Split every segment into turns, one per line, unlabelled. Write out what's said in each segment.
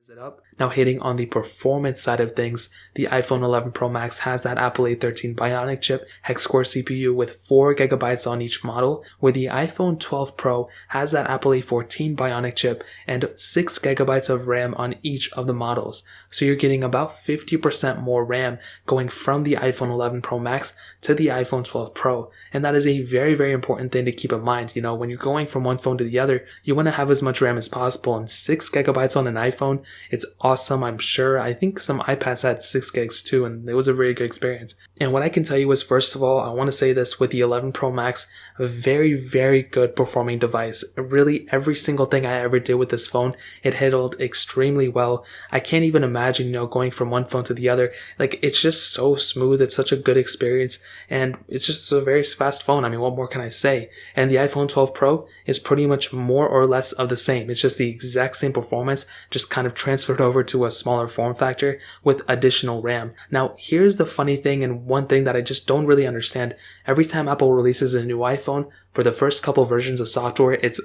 it up. Now hitting on the performance side of things, the iPhone 11 Pro Max has that Apple A13 Bionic chip hex-core CPU with 4GB on each model, where the iPhone 12 Pro has that Apple A14 Bionic chip and 6GB of RAM on each of the models. So you're getting about 50% more RAM going from the iPhone 11 Pro Max to the iPhone 12 Pro. And that is a very, very important thing to keep in mind. When you're going from one phone to the other, you want to have as much RAM as possible, and 6GB on an iPhone, it's awesome. I'm sure. I think some iPads had 6 gigs too, and it was a very good experience. And what I can tell you is, first of all, I want to say this with the 11 Pro Max, a very, very good performing device. Really, every single thing I ever did with this phone, it handled extremely well. I can't even imagine, going from one phone to the other. Like, it's just so smooth. It's such a good experience, and it's just a very fast phone. I mean, what more can I say? And the iPhone 12 Pro is pretty much more or less of the same. It's just the exact same performance, just kind of transferred over to a smaller form factor with additional RAM. Now, here's the funny thing, and one thing that I just don't really understand. Every time Apple releases a new iPhone, for the first couple versions of software, it's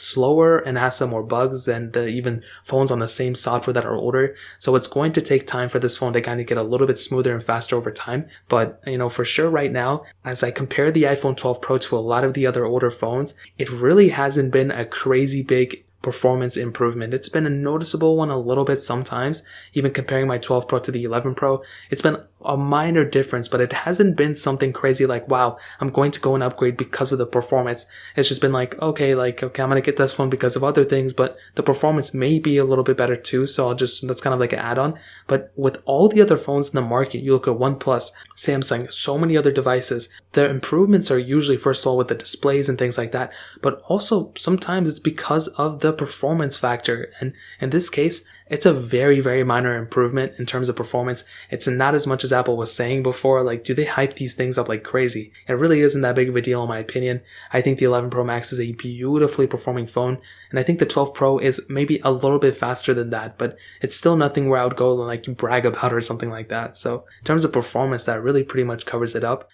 slower and has some more bugs than the even phones on the same software that are older. So it's going to take time for this phone to kind of get a little bit smoother and faster over time. But for sure right now, as I compare the iPhone 12 Pro to a lot of the other older phones, it really hasn't been a crazy big performance improvement. It's been a noticeable one a little bit sometimes. Even comparing my 12 Pro to the 11 Pro, it's been a minor difference, but it hasn't been something crazy like, wow, I'm going to go and upgrade because of the performance. It's just been like, okay, I'm going to get this phone because of other things, but the performance may be a little bit better too. So that's kind of like an add-on. But with all the other phones in the market, you look at OnePlus, Samsung, so many other devices, the improvements are usually, first of all, with the displays and things like that, but also sometimes it's because of the performance factor. And in this case, it's a very, very minor improvement in terms of performance. It's not as much as Apple was saying before. Like, do they hype these things up like crazy? It really isn't that big of a deal in my opinion. I think the 11 Pro Max is a beautifully performing phone, and I think the 12 Pro is maybe a little bit faster than that, but it's still nothing where I would go and brag about or something like that. So in terms of performance, that really pretty much covers it up.